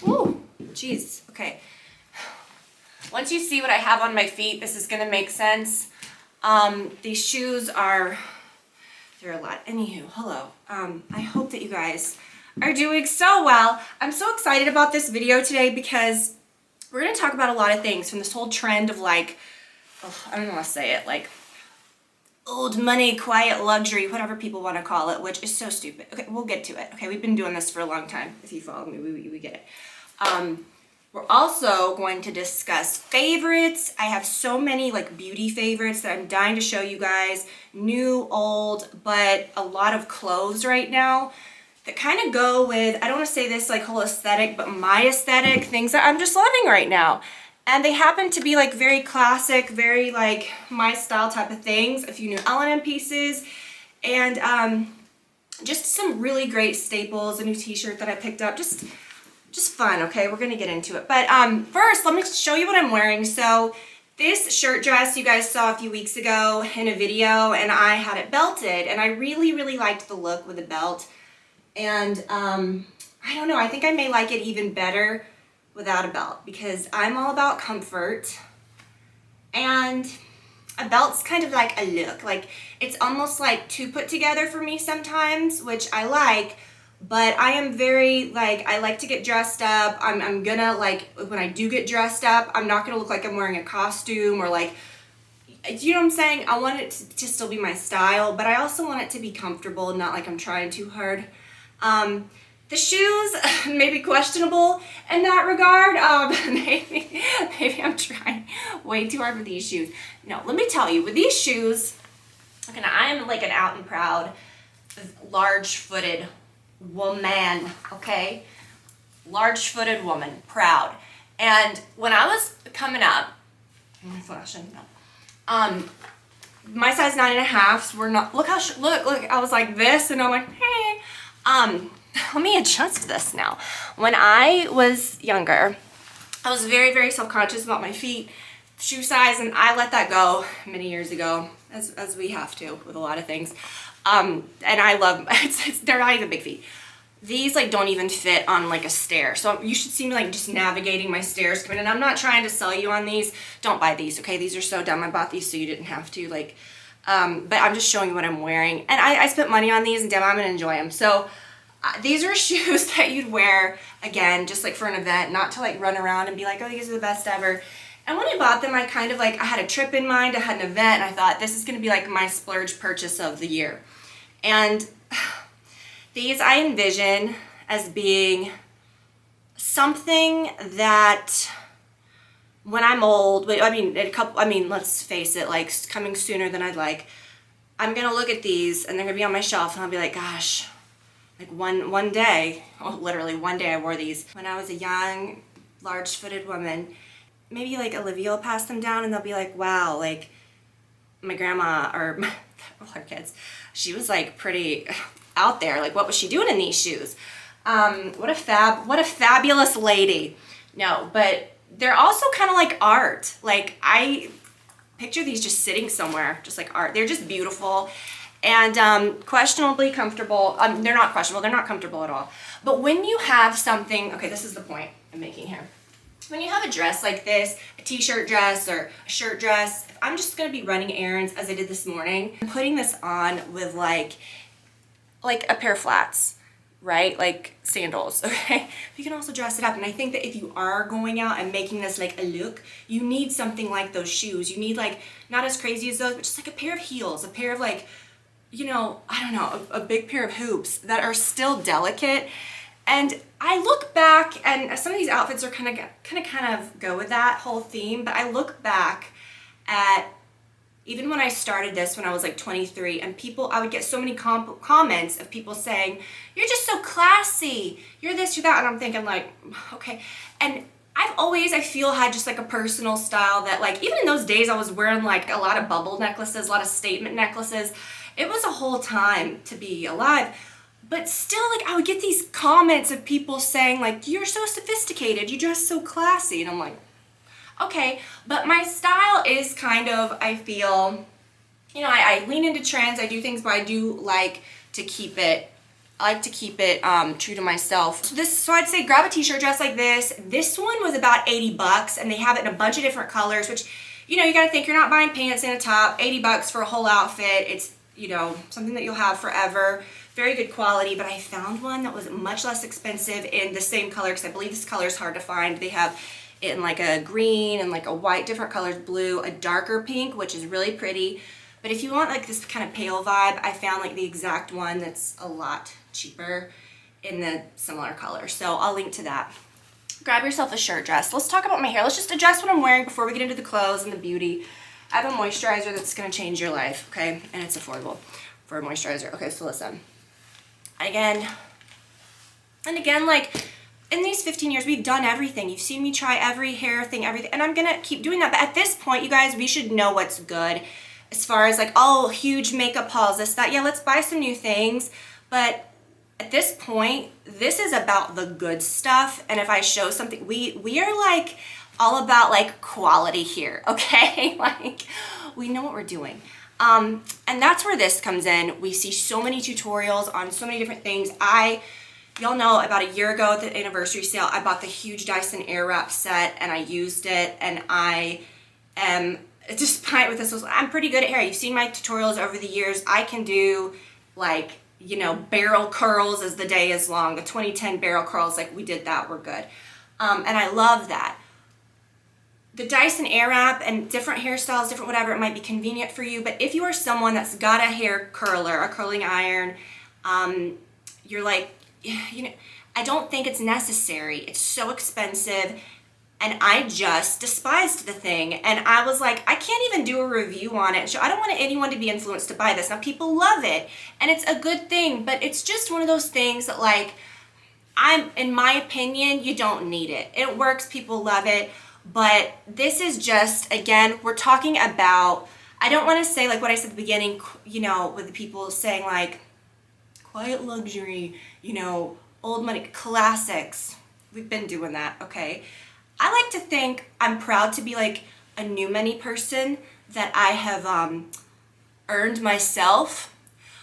Ooh, jeez. Okay. Once you see what I have on my feet, this is gonna make sense. These shoes are, they're a lot. Anywho, hello. I hope that you guys are doing so well. I'm so excited about this video today because we're gonna talk about a lot of things from this whole trend of like, oh, I don't know how to say it, like old money, quiet luxury, whatever people want to call it, which is so stupid. Okay, we'll get to it. Okay, we've been doing this for a long time. If you follow me, we get it. We're also going to discuss favorites. I have so many like beauty favorites that I'm dying to show you guys. New, old, but a lot of clothes right now that kind of go with, I don't want to say this like whole aesthetic, but my aesthetic, things that I'm just loving right now. And they happen to be like very classic, very like my style type of things. A few new L&M pieces and just some really great staples, a new t-shirt that I picked up, just fun. Okay, we're gonna get into it. But first, let me show you what I'm wearing. So this shirt dress you guys saw a few weeks ago in a video, and I had it belted, and I really liked the look with the belt. And I don't know, I think I may like it even better without a belt because I'm all about comfort, and a belt's kind of like a look. Like it's almost like too put together for me sometimes, which I like. But I am very, like, I like to get dressed up. I'm gonna, like, when I do get dressed up, I'm not gonna look like I'm wearing a costume or, like, you know what I'm saying? I want it to still be my style, but I also want it to be comfortable, not like I'm trying too hard. The shoes may be questionable in that regard. Maybe I'm trying way too hard with these shoes. No, let me tell you, with these shoes, okay, now I am, like, an out and proud, large-footed woman, okay? Large-footed woman, proud. And when I was coming up, my size 9.5s were not, look, I was like this, and I'm like, hey. Let me adjust this now. When I was younger, I was very self-conscious about my feet, shoe size, and I let that go many years ago, as we have to with a lot of things. And I love, they're not even big feet. These like don't even fit on like a stair. So you should see me like just navigating my stairs coming in. I'm not trying to sell you on these. Don't buy these, okay? These are so dumb. I bought these so you didn't have to, like, but I'm just showing you what I'm wearing. And I spent money on these, and damn, I'm gonna enjoy them. So these are shoes that you'd wear, again, just like for an event, not to like run around and be like, oh, these are the best ever. And when I bought them, I kind of like, I had a trip in mind, I had an event, and I thought this is gonna be like my splurge purchase of the year. And these I envision as being something that when I'm old, let's face it, like coming sooner than I'd like, I'm gonna look at these and they're gonna be on my shelf, and I'll be like, gosh, like one day, oh, literally one day I wore these when I was a young, large-footed woman. Maybe like Olivia will pass them down and they'll be like, wow, like my grandma or her kids, she was like pretty out there. Like, what was she doing in these shoes? What a fabulous lady. No, but they're also kind of like art. Like, I picture these just sitting somewhere, just like art. They're just beautiful and questionably comfortable. They're not questionable, they're not comfortable at all. But when you have something, okay, this is the point I'm making here. When you have a dress like this, a t-shirt dress or a shirt dress, if I'm just gonna be running errands as I did this morning, I'm putting this on with like a pair of flats, right? Like sandals, okay? You can also dress it up. And I think that if you are going out and making this like a look, you need something like those shoes. You need like, not as crazy as those, but just like a pair of heels, a pair of like, you know, I don't know, a big pair of hoops that are still delicate. And I look back, and some of these outfits are kind of go with that whole theme, but I look back at even when I started this when I was like 23, and I would get so many comments of people saying, you're just so classy, you're this, you're that, and I'm thinking like, okay. And I've always, I feel, had just like a personal style that like, even in those days I was wearing like a lot of bubble necklaces, a lot of statement necklaces. It was a whole time to be alive. But still, like, I would get these comments of people saying like, you're so sophisticated, you dress so classy, and I'm like, okay, but my style is kind of, I feel, you know, I lean into trends, I do things, but I do like to keep it I like to keep it true to myself. So I'd say grab a t-shirt dress like this. This one was about 80 bucks and they have it in a bunch of different colors, which, you know, you gotta think you're not buying pants and a top. 80 bucks for a whole outfit. It's, you know, something that you'll have forever. Very good quality, but I found one that was much less expensive in the same color, because I believe this color is hard to find. They have it in like a green and like a white, different colors, blue, a darker pink, which is really pretty. But if you want like this kind of pale vibe, I found like the exact one that's a lot cheaper in the similar color. So I'll link to that. Grab yourself a shirt dress. Let's talk about my hair. Let's just address what I'm wearing before we get into the clothes and the beauty. I have a moisturizer that's gonna change your life, okay? And it's affordable for a moisturizer. Okay, so listen. Again, like in these 15 years, we've done everything. You've seen me try every hair thing, everything, and I'm gonna keep doing that. But at this point, you guys, we should know what's good as far as like, oh, huge makeup hauls, this, that. Yeah, let's buy some new things. But at this point, this is about the good stuff. And if I show something, we are like all about like quality here, okay? Like we know what we're doing. And that's where this comes in. We see so many tutorials on so many different things. Y'all know about a year ago at the anniversary sale, I bought the huge Dyson Airwrap set and I used it, and I am just fine with this. I'm pretty good at hair. You've seen my tutorials over the years. I can do like, you know, barrel curls as the day is long. The 2010 barrel curls, like we did that, we're good. And I love that. The Dyson Airwrap and different hairstyles, different whatever, it might be convenient for you. But if you are someone that's got a hair curler, a curling iron, you're like, you know, I don't think it's necessary. It's so expensive. And I just despised the thing. And I was like, I can't even do a review on it. So I don't want anyone to be influenced to buy this. Now people love it and it's a good thing, but it's just one of those things that like, in my opinion, you don't need it. It works, people love it. But this is just, again, we're talking about, I don't want to say like what I said at the beginning, you know, with the people saying like, quiet luxury, you know, old money, classics. We've been doing that, okay? I like to think I'm proud to be like a new money person, that I have earned myself.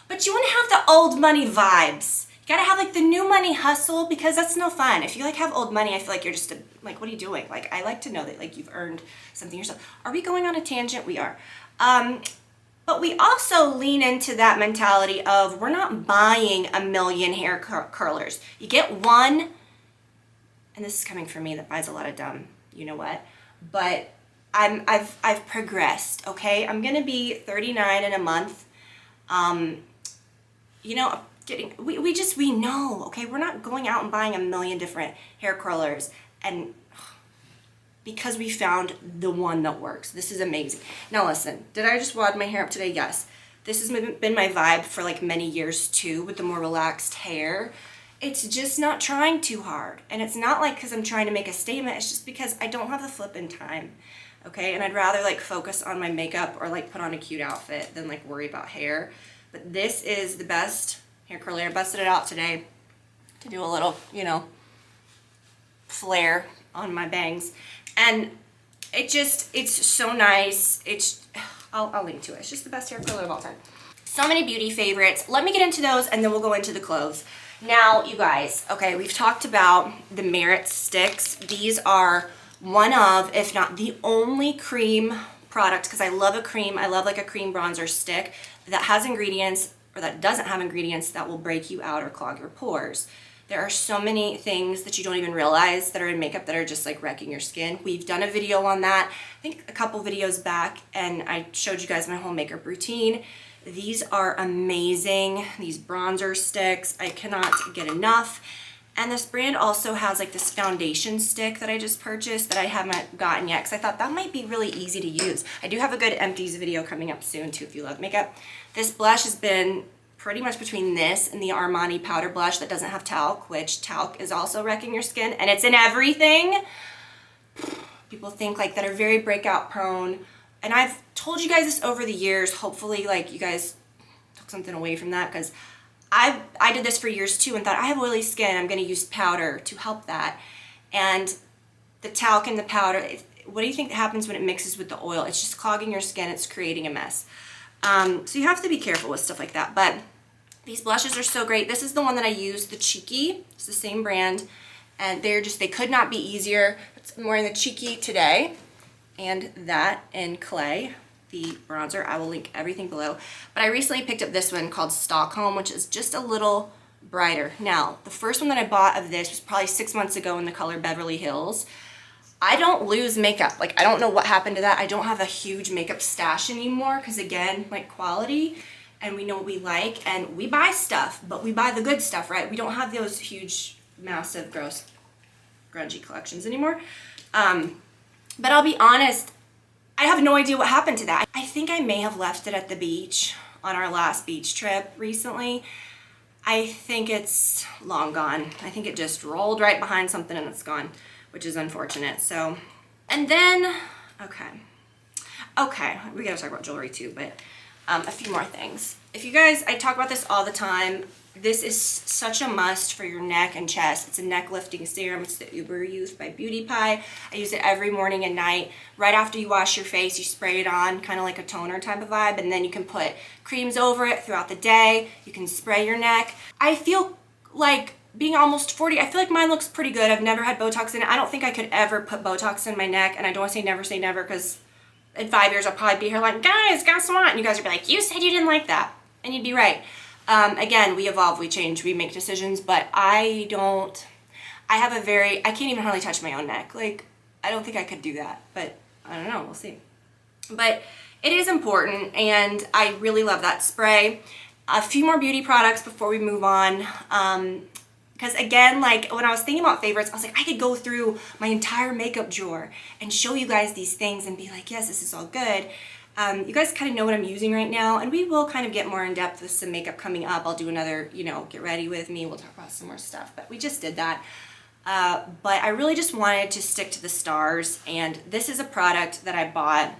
But you want to have the old money vibes. You gotta have like the new money hustle, because that's no fun. If you like have old money, I feel like you're just like, what are you doing? Like, I like to know that like you've earned something yourself. Are we going on a tangent? We are. But we also lean into that mentality of we're not buying a million hair curlers. You get one, and this is coming from me that buys a lot of dumb, you know what? But I've progressed, okay? I'm gonna be 39 in a month. You know, we know, okay? We're not going out and buying a million different hair curlers, and because we found the one that works. This is amazing. Now listen, did I just wad my hair up today? Yes. This has been my vibe for like many years too, with the more relaxed hair. It's just not trying too hard. And it's not like because I'm trying to make a statement, it's just because I don't have the flipping time, okay? And I'd rather like focus on my makeup or like put on a cute outfit than like worry about hair. But this is the best hair curler. I busted it out today to do a little, you know, flare on my bangs. And it's so nice. I'll link to it. It's just the best hair curler of all time. So many beauty favorites. Let me get into those and then we'll go into the clothes. Now, you guys, okay, we've talked about the Merit sticks. These are one of, if not the only cream product, because I love a cream. I love like a cream bronzer stick that has ingredients, or that doesn't have ingredients that will break you out or clog your pores. There are so many things that you don't even realize that are in makeup that are just like wrecking your skin. We've done a video on that, I think a couple videos back, and I showed you guys my whole makeup routine. These are amazing, these bronzer sticks. I cannot get enough. And this brand also has like this foundation stick that I just purchased that I haven't gotten yet, because I thought that might be really easy to use. I do have a good empties video coming up soon too if you love makeup. This blush has been pretty much between this and the Armani powder blush that doesn't have talc, which talc is also wrecking your skin, and it's in everything. People think like that are very breakout prone, and I've told you guys this over the years. Hopefully like you guys took something away from that, because I did this for years too and thought I have oily skin, I'm going to use powder to help that. And the talc and the powder, what do you think happens when it mixes with the oil? It's just clogging your skin, it's creating a mess. So you have to be careful with stuff like that. But These blushes are so great. This is the one that I use, the Cheeky. It's the same brand. And they could not be easier. I'm wearing the Cheeky today. And that in Clay, the bronzer. I will link everything below. But I recently picked up this one called Stockholm, which is just a little brighter. Now, the first one that I bought of this was probably 6 months ago in the color Beverly Hills. I don't lose makeup. Like, I don't know what happened to that. I don't have a huge makeup stash anymore because, again, like quality, and we know what we like, and we buy stuff, but we buy the good stuff, right? We don't have those huge, massive, gross, grungy collections anymore. But I'll be honest, I have no idea what happened to that. I think I may have left it at the beach on our last beach trip recently. I think it's long gone. I think it just rolled right behind something and it's gone, which is unfortunate. So, and then, okay, we gotta talk about jewelry too, but a few more things. If you guys, I talk about this all the time. This is such a must for your neck and chest. It's a neck lifting serum. It's the Uber Youth by Beauty Pie. I use it every morning and night. Right after you wash your face, you spray it on, kind of like a toner type of vibe, and then you can put creams over it throughout the day. You can spray your neck. I feel like being almost 40, I feel like mine looks pretty good. I've never had Botox in it. I don't think I could ever put Botox in my neck, and I don't want to say never because in 5 years I'll probably be here like, guys, guess what? And you guys will be like, you said you didn't like that. And you'd be right. Again, we evolve, we change, we make decisions, but I can't even hardly touch my own neck. Like, I don't think I could do that, but I don't know, we'll see. But it is important, and I really love that spray. A few more beauty products before we move on. Because again, like when I was thinking about favorites, I was like, I could go through my entire makeup drawer and show you guys these things and be like, yes, this is all good. You guys kind of know what I'm using right now, and we will kind of get more in depth with some makeup coming up. I'll do another, get ready with me. We'll talk about some more stuff, but we just did that. But I really just wanted to stick to the stars, and this is a product that I bought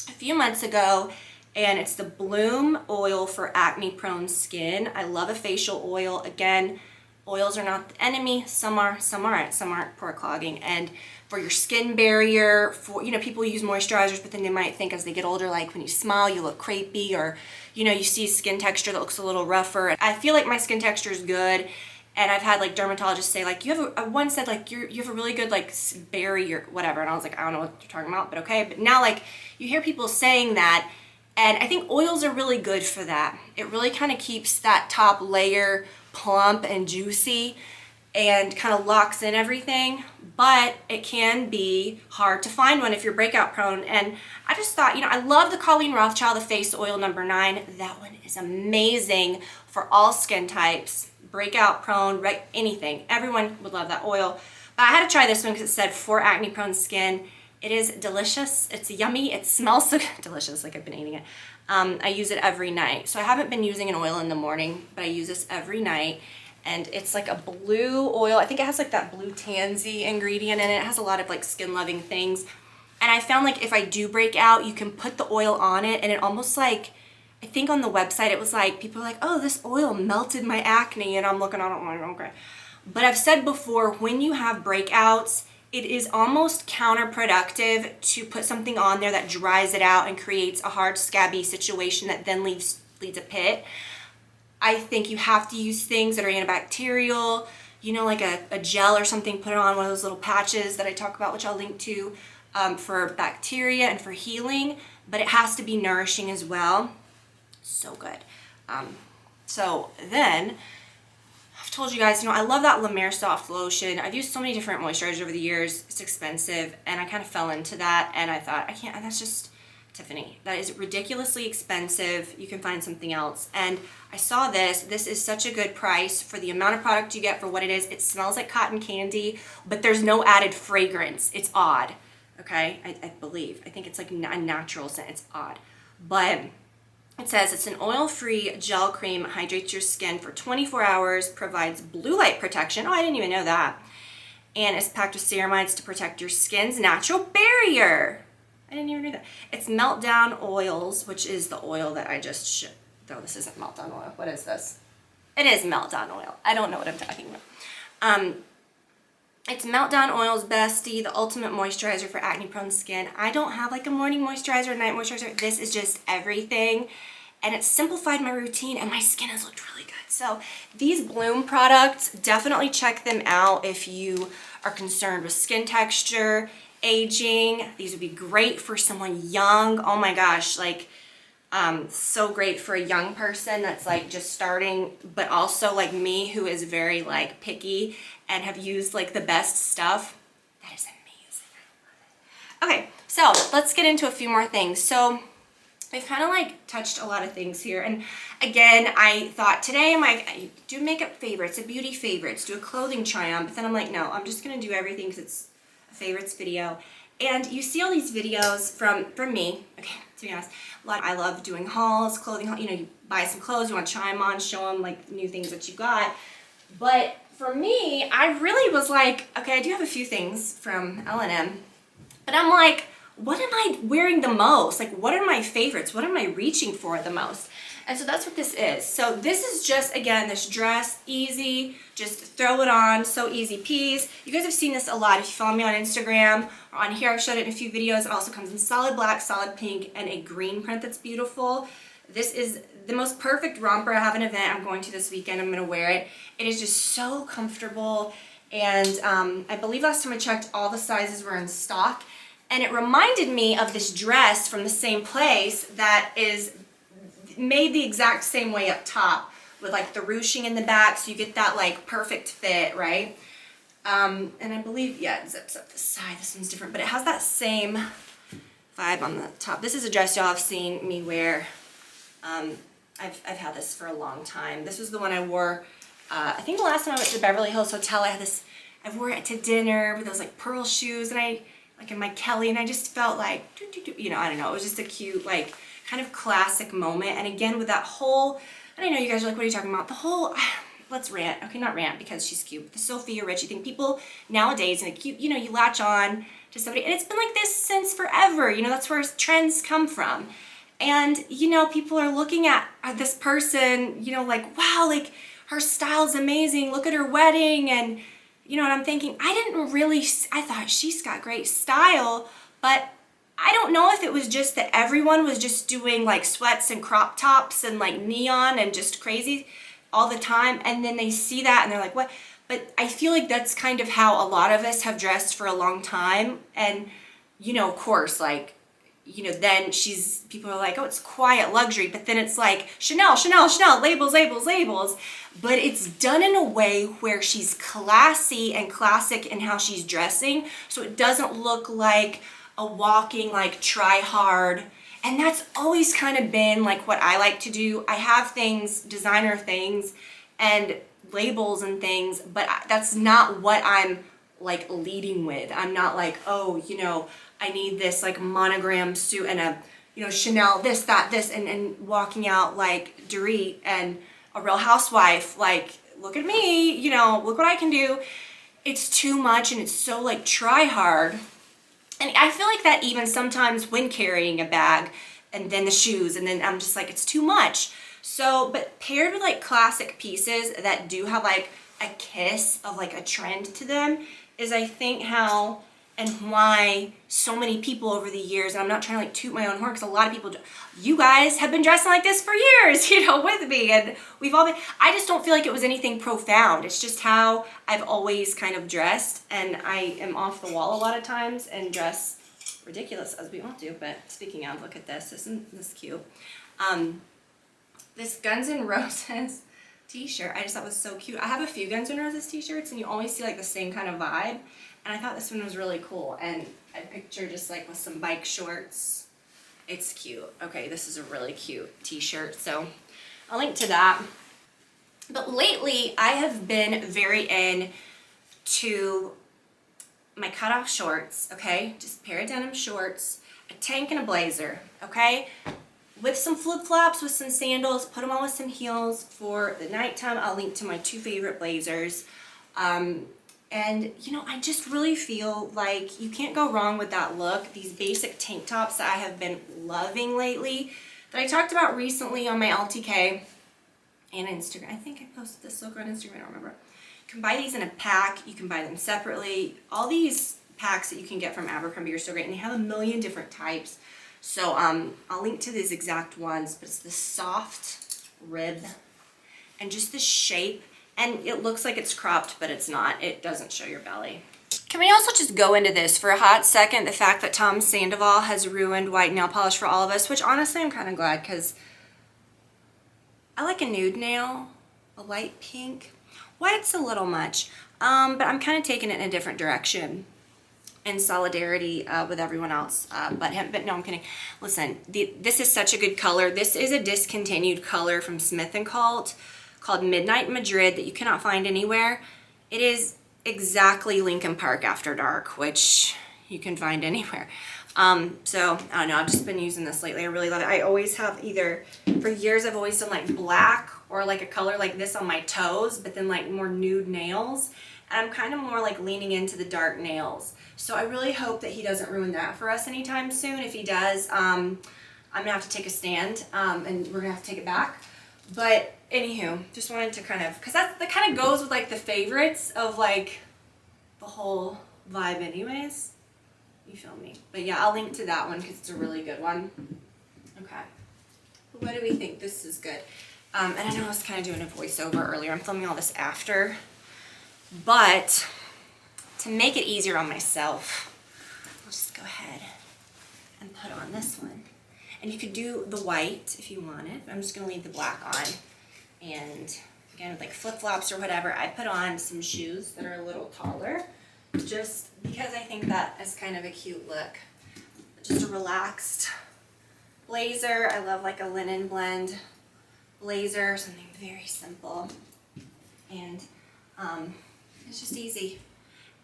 a few months ago, and it's the Bloom Oil for acne prone skin. I love a facial oil. Again, oils are not the enemy. Some are, some aren't. Some aren't pore clogging. And for your skin barrier, for, people use moisturizers, but then they might think as they get older, like when you smile, you look crepey, or, you see skin texture that looks a little rougher. I feel like my skin texture is good. And I've had like dermatologists say like, one said like, you have a really good like barrier, whatever. And I was like, I don't know what you're talking about, but okay. But now like you hear people saying that, and I think oils are really good for that. It really kind of keeps that top layer plump and juicy and kind of locks in everything, but it can be hard to find one if you're breakout prone. And I just thought, I love the Colleen Rothschild, the Face Oil #9. That one is amazing for all skin types, breakout prone, right, anything. Everyone would love that oil. But I had to try this one because it said for acne prone skin. It is delicious. It's yummy. It smells so delicious, like I've been eating it. I use it every night. So I haven't been using an oil in the morning, but I use this every night. And it's like a blue oil. I think it has like that blue tansy ingredient in it. It has a lot of like skin loving things. And I found like if I do break out, you can put the oil on it, and it almost like, I think on the website it was like, people are like, oh, this oil melted my acne, and I'm looking at it like, okay. But I've said before, when you have breakouts, it is almost counterproductive to put something on there that dries it out and creates a hard scabby situation that then leads a pit. I think you have to use things that are antibacterial, like a gel or something, put it on one of those little patches that I talk about, which I'll link to, for bacteria and for healing, but it has to be nourishing as well. So good. So then, I've told you guys, I love that La Mer Soft Lotion. I've used so many different moisturizers over the years. It's expensive, and I kind of fell into that, and I thought, I can't, and that's just Tiffany. That is ridiculously expensive. You can find something else. And I saw this. This is such a good price for the amount of product you get for what it is. It smells like cotton candy, but there's no added fragrance. It's odd, okay? I believe. I think it's like a natural scent. It's odd. But it says it's an oil-free gel cream, hydrates your skin for 24 hours, provides blue light protection. Oh, I didn't even know that. And it's packed with ceramides to protect your skin's natural barrier. I didn't even know that. It's Meltdown Oils, which is the oil that I just No, this isn't Meltdown Oil. What is this? It is Meltdown Oil. I don't know what I'm talking about. It's Meltdown Oil's Bestie, the ultimate moisturizer for acne-prone skin. I don't have like a morning moisturizer, night moisturizer. This is just everything. And it's simplified my routine, and my skin has looked really good. So these Bloom products, definitely check them out if you are concerned with skin texture, aging. These would be great for someone young. Oh my gosh, like so great for a young person that's like just starting, but also like me, who is very like picky and have used like the best stuff. That is amazing. Okay, so let's get into a few more things. So we've kind of like touched a lot of things here, and again, I thought today I'm like, do makeup favorites, a beauty favorites, do a clothing try on, but then I'm like, no, I'm just gonna do everything because it's a favorites video. And you see all these videos from me, okay, to be honest, I love doing hauls, clothing haul, you know, you buy some clothes, you want to try them on, show them like new things that you got. But for me, I really was like, okay, I do have a few things from L&M, but I'm like, what am I wearing the most? Like, what are my favorites? What am I reaching for the most? And so that's what this is. So this is just, again, this dress, easy, just throw it on, so easy peas. You guys have seen this a lot. If you follow me on Instagram or on here, I've showed it in a few videos. It also comes in solid black, solid pink, and a green print that's beautiful. This is the most perfect romper. I have an event I'm going to this weekend. I'm gonna wear it. It is just so comfortable. And I believe last time I checked, all the sizes were in stock. And it reminded me of this dress from the same place that is made the exact same way up top with like the ruching in the back, so you get that like perfect fit, right? And I believe, yeah, it zips up the side. This one's different, but it has that same vibe on the top. This is a dress y'all have seen me wear. I've had this for a long time. This was the one I wore, I think the last time I went to the Beverly Hills Hotel, I had this, I wore it to dinner with those like pearl shoes, and I, like in my Kelly, and I just felt like, you know, I don't know, it was just a cute, like, kind of classic moment. And again, with that whole, and I know you guys are like, what are you talking about? The whole, let's rant, okay, not rant because she's cute, the Sophia Richie thing. People nowadays, like, you know, you latch on to somebody, and it's been like this since forever, you know, that's where trends come from. And, you know, people are looking at this person, you know, like, wow, like, her style's amazing, look at her wedding, and, you know, and I'm thinking, I thought she's got great style, but I don't know if it was just that everyone was just doing like sweats and crop tops and like neon and just crazy all the time, and then they see that and they're like, what? But I feel like that's kind of how a lot of us have dressed for a long time. And, you know, of course, like, you know, then people are like, oh, it's quiet luxury, but then it's like Chanel, Chanel, Chanel, labels, labels, labels. But it's done in a way where she's classy and classic in how she's dressing, so it doesn't look like a walking like try hard. And that's always kind of been like what I like to do. I have things, designer things and labels and things, but that's not what I'm like leading with. I'm not like, oh, you know, I need this like monogram suit and a, you know, Chanel, this, that, this, and walking out like Dorit and a Real Housewife, like, look at me, you know, look what I can do. It's too much, and it's so like try hard. And I feel like that even sometimes when carrying a bag and then the shoes, and then I'm just like, it's too much. So, but paired with like classic pieces that do have like a kiss of like a trend to them is, I think, how and why so many people over the years, and I'm not trying to like toot my own horn because a lot of people, you guys have been dressing like this for years, you know, with me, and we've all been, I just don't feel like it was anything profound. It's just how I've always kind of dressed, and I am off the wall a lot of times and dress ridiculous, as we all do. But speaking of, look at this, isn't this cute? This Guns N' Roses t-shirt, I just thought was so cute. I have a few Guns N' Roses t-shirts, and you always see like the same kind of vibe. And I thought this one was really cool, and I pictured just like with some bike shorts. It's cute. Okay, this is a really cute t-shirt, so I'll link to that. But lately, I have been very into my cutoff shorts, okay? Just a pair of denim shorts, a tank and a blazer, okay? With some flip-flops, with some sandals, put them on with some heels for the nighttime. I'll link to my two favorite blazers. And, you know, I just really feel like you can't go wrong with that look. These basic tank tops that I have been loving lately, that I talked about recently on my LTK and Instagram. I think I posted this look on Instagram, I don't remember. You can buy these in a pack. You can buy them separately. All these packs that you can get from Abercrombie are so great, and they have a million different types. So I'll link to these exact ones, but it's the soft rib. and just the shape, and it looks like it's cropped, but it's not. It doesn't show your belly. Can we also just go into this for a hot second, the fact that Tom Sandoval has ruined white nail polish for all of us, which honestly I'm kind of glad, because I like a nude nail, a light pink. White's a little much, but I'm kind of taking it in a different direction in solidarity with everyone else but him. But no, I'm kidding. Listen, this is such a good color. This is a discontinued color from Smith & Cult called Midnight Madrid that you cannot find anywhere. It is exactly Lincoln Park After Dark, which you can find anywhere. So I don't know, I've just been using this lately. I really love it. I always have either, for years I've always done like black or like a color like this on my toes, but then like more nude nails. And I'm kind of more like leaning into the dark nails. So I really hope that he doesn't ruin that for us anytime soon. If he does, I'm gonna have to take a stand and we're gonna have to take it back. But anywho, just wanted to kind of, because that kind of goes with like the favorites of like the whole vibe anyways. You feel me? But yeah, I'll link to that one because it's a really good one. Okay. What do we think? This is good. And I know I was kind of doing a voiceover earlier. I'm filming all this after. But to make it easier on myself, I'll just go ahead and put on this one. And you could do the white if you wanted. I'm just going to leave the black on. And again, with like flip-flops or whatever, I put on some shoes that are a little taller. Just because I think that is kind of a cute look. Just a relaxed blazer. I love like a linen blend blazer, something very simple. And it's just easy.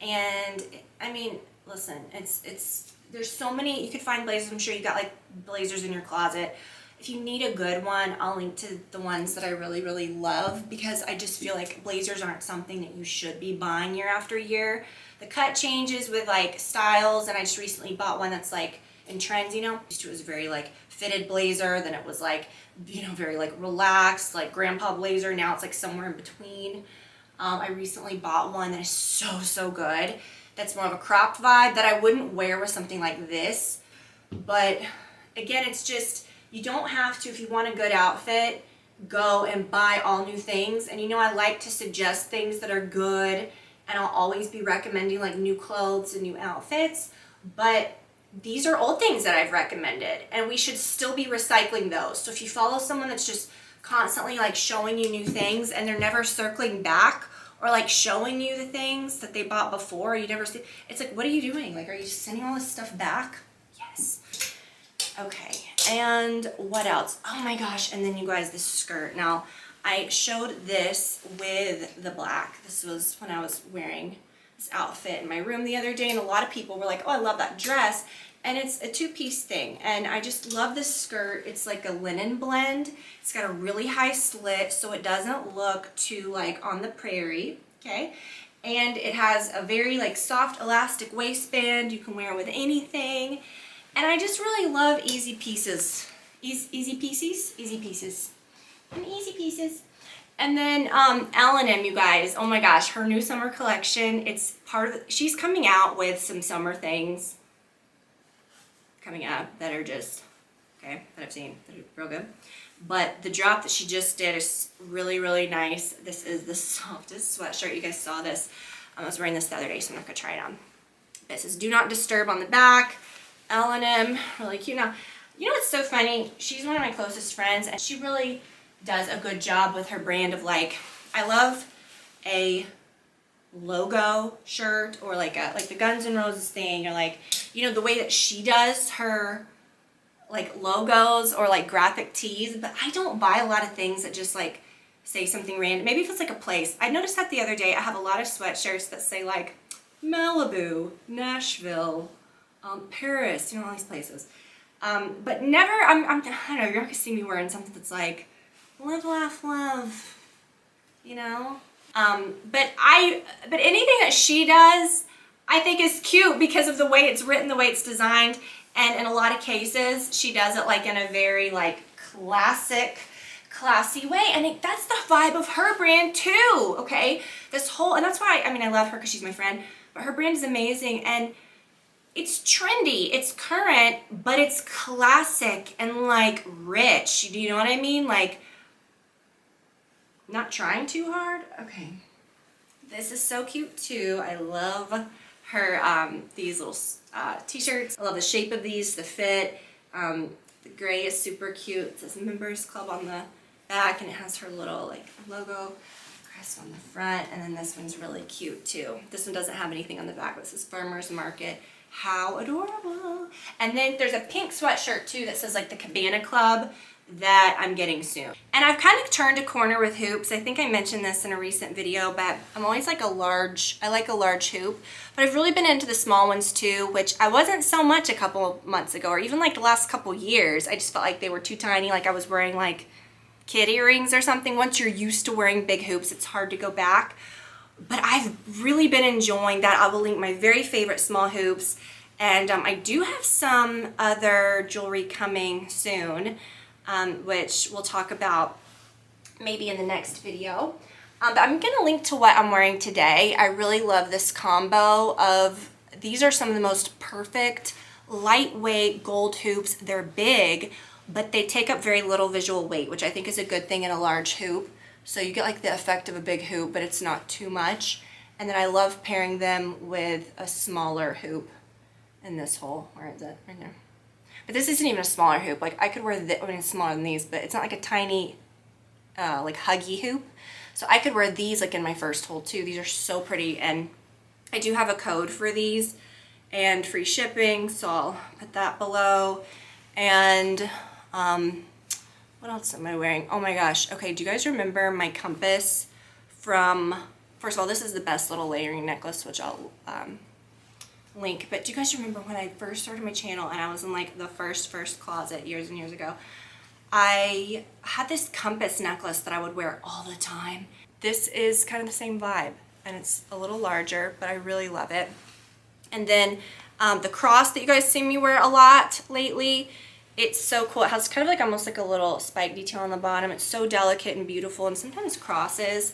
And I mean, listen, there's so many, you could find blazers. I'm sure you got like blazers in your closet. If you need a good one, I'll link to the ones that I really, really love, because I just feel like blazers aren't something that you should be buying year after year. The cut changes with like styles, and I just recently bought one that's like in trends, you know. It was very like fitted blazer, then it was like, you know, very like relaxed, like grandpa blazer. Now it's like somewhere in between. I recently bought one that is so, so good. That's more of a cropped vibe that I wouldn't wear with something like this. But again, it's just, you don't have to, if you want a good outfit, go and buy all new things. And you know, I like to suggest things that are good, and I'll always be recommending like new clothes and new outfits. But these are old things that I've recommended, and we should still be recycling those. So if you follow someone that's just constantly like showing you new things and they're never circling back or like showing you the things that they bought before, you never see, it's like, what are you doing? Like, are you sending all this stuff back? Yes. Okay, and what else? Oh my gosh, and then you guys, this skirt. Now, I showed this with the black. This was when I was wearing this outfit in my room the other day, and a lot of people were like, oh, I love that dress. And it's a two-piece thing, and I just love this skirt. It's like a linen blend. It's got a really high slit, so it doesn't look too like on the prairie, okay? And it has a very like soft elastic waistband. You can wear it with anything. And I just really love easy pieces. Easy pieces? Easy pieces. And easy pieces. And then L&M, you guys, oh my gosh, her new summer collection, it's part of, she's coming out with some summer things coming up that are just, okay, that I've seen, that are real good. But the drop that she just did is really, really nice. This is the softest sweatshirt. You guys saw this. I was wearing this the other day, so I'm not gonna try it on. This is Do Not Disturb on the back. L&M, really cute. Now, you know what's so funny? She's one of my closest friends, and she really does a good job with her brand of like, I love a logo shirt, or like the Guns N' Roses thing, or like, you know, the way that she does her like logos or like graphic tees. But I don't buy a lot of things that just like say something random. Maybe if it's like a place. I noticed that the other day. I have a lot of sweatshirts that say like Malibu, Nashville, Paris, you know, all these places. But never, I don't know, you're not gonna see me wearing something that's like live, laugh, love, you know? But anything that she does, I think is cute because of the way it's written, the way it's designed. And in a lot of cases, she does it like in a very like classic, classy way. And that's the vibe of her brand too, okay? This whole, and that's why, I mean, I love her because she's my friend, but her brand is amazing. And it's trendy, it's current, but it's classic and like rich. Do you know what I mean? Like, Not trying too hard. Okay. This is so cute too. I love her, these little t-shirts. I love the shape of these, the fit. The gray is super cute. It says Members Club on the back, and it has her little like logo crest on the front. And then this one's really cute too. This one doesn't have anything on the back. This is Farmer's Market. How adorable. And then there's a pink sweatshirt too that says like the Cabana Club that I'm getting soon. And I've kind of turned a corner with hoops. I think I mentioned this in a recent video, but I'm always like I like a large hoop, but I've really been into the small ones too, which I wasn't so much a couple of months ago, or even like the last couple years. I just felt like they were too tiny, like I was wearing like kid earrings or something. Once you're used to wearing big hoops, it's hard to go back. But I've really been enjoying that. I will link my very favorite small hoops, and I do have some other jewelry coming soon, which we'll talk about maybe in the next video. But I'm gonna link to what I'm wearing today. I really love this combo of, these are some of the most perfect lightweight gold hoops. They're big, but they take up very little visual weight, which I think is a good thing in a large hoop. So you get like the effect of a big hoop, but it's not too much. And then I love pairing them with a smaller hoop in this hole. Where is it? Right there. But this isn't even a smaller hoop. Like I could wear this, I mean it's smaller than these, but it's not like a tiny like huggy hoop. So I could wear these like in my first hole too. These are so pretty, and I do have a code for these and free shipping, so I'll put that below. And what else am I wearing? Oh my gosh. Okay, do you guys remember my compass from, first of all, this is the best little layering necklace, which I'll link. But do you guys remember when I first started my channel and I was in like the first closet years and years ago? I had this compass necklace that I would wear all the time. This is kind of the same vibe, and it's a little larger, but I really love it. And then the cross that you guys see me wear a lot lately, it's so cool. It has kind of like almost like a little spike detail on the bottom. It's so delicate and beautiful, and sometimes crosses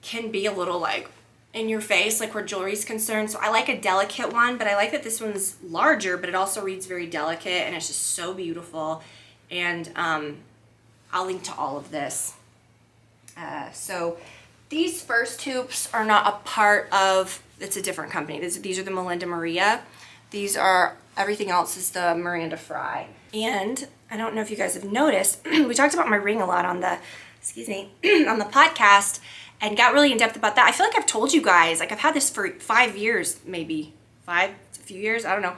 can be a little like in your face, like where jewelry is concerned. So I like a delicate one, but I like that this one's larger, but it also reads very delicate, and it's just so beautiful. And I'll link to all of this. So these first hoops are not a part of, it's a different company. These are the Melinda Maria. These are, everything else is the Miranda Fry. And I don't know if you guys have noticed, we talked about my ring a lot on the, excuse me, on the podcast, and got really in depth about that. I feel like I've told you guys, like I've had this for 5 years, maybe a few years, I don't know.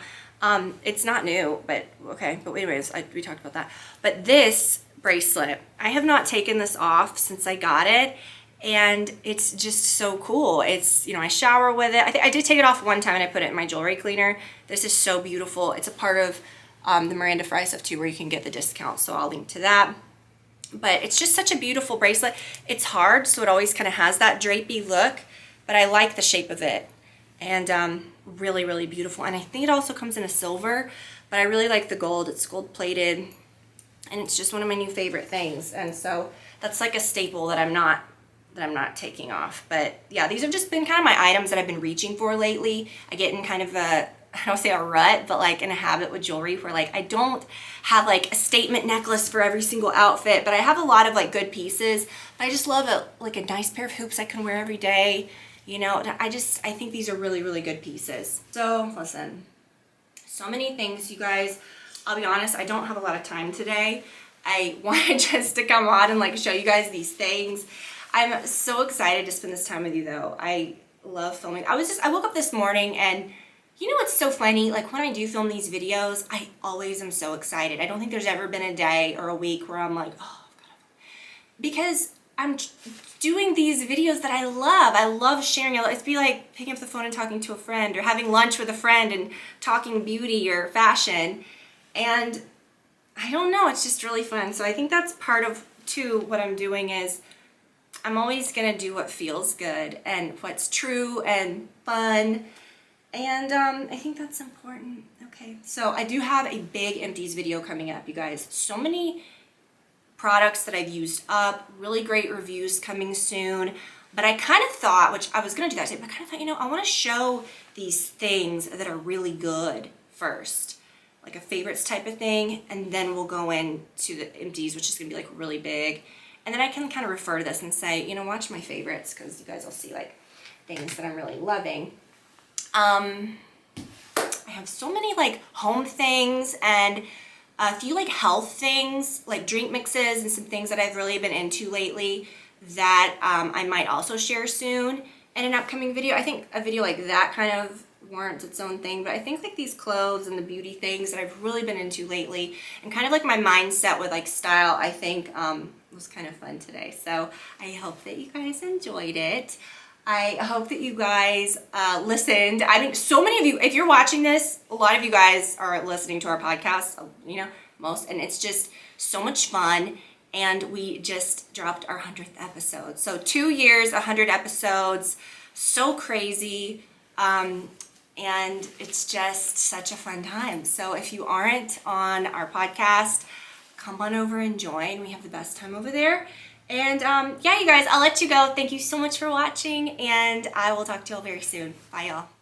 It's not new, but okay. But anyways, we talked about that. But this bracelet, I have not taken this off since I got it, and it's just so cool. It's, you know, I shower with it. I did take it off one time and I put it in my jewelry cleaner. This is so beautiful. It's a part of the Miranda Fry stuff too, where you can get the discount. So I'll link to that. But it's just such a beautiful bracelet. It's hard, so it always kind of has that drapey look, but I like the shape of it. And really, really beautiful. And I think it also comes in a silver, but I really like the gold. It's gold plated, and it's just one of my new favorite things. And so that's like a staple that I'm not taking off. But yeah, these have just been kind of my items that I've been reaching for lately. I get in kind of a, I don't say a rut, but like in a habit with jewelry where like I don't have like a statement necklace for every single outfit, but I have a lot of like good pieces. But I just love like a nice pair of hoops I can wear every day. You know, I think these are really, really good pieces. So listen, so many things, you guys. I'll be honest, I don't have a lot of time today. I wanted just to come on and like show you guys these things. I'm so excited to spend this time with you though. I love filming. I woke up this morning, and you know what's so funny? Like when I do film these videos, I always am so excited. I don't think there's ever been a day or a week where I'm like, oh, I've got to, because I'm doing these videos that I love. I love sharing. It's be like picking up the phone and talking to a friend, or having lunch with a friend and talking beauty or fashion. And I don't know, it's just really fun. So I think that's part of too what I'm doing is I'm always gonna do what feels good and what's true and fun. And I think that's important. Okay, so I do have a big empties video coming up, you guys. So many products that I've used up, really great reviews coming soon. But I kind of thought, which I was gonna do that today, but I kind of thought, you know, I wanna show these things that are really good first, like a favorites type of thing, and then we'll go into the empties, which is gonna be like really big. And then I can kind of refer to this and say, you know, watch my favorites, because you guys will see like things that I'm really loving. I have so many like home things and a few like health things, like drink mixes and some things that I've really been into lately that I might also share soon in an upcoming video. I think a video like that kind of warrants its own thing, but I think like these clothes and the beauty things that I've really been into lately, and kind of like my mindset with like style, I think was kind of fun today. So I hope that you guys enjoyed it. I hope that you guys listened. I mean, so many of you, if you're watching this, a lot of you guys are listening to our podcast, you know, most, and it's just so much fun. And we just dropped our 100th episode. So 2 years, 100 episodes, so crazy. And it's just such a fun time. So if you aren't on our podcast, come on over and join. We have the best time over there. And yeah, you guys, I'll let you go. Thank you so much for watching, and I will talk to you all very soon. Bye, y'all.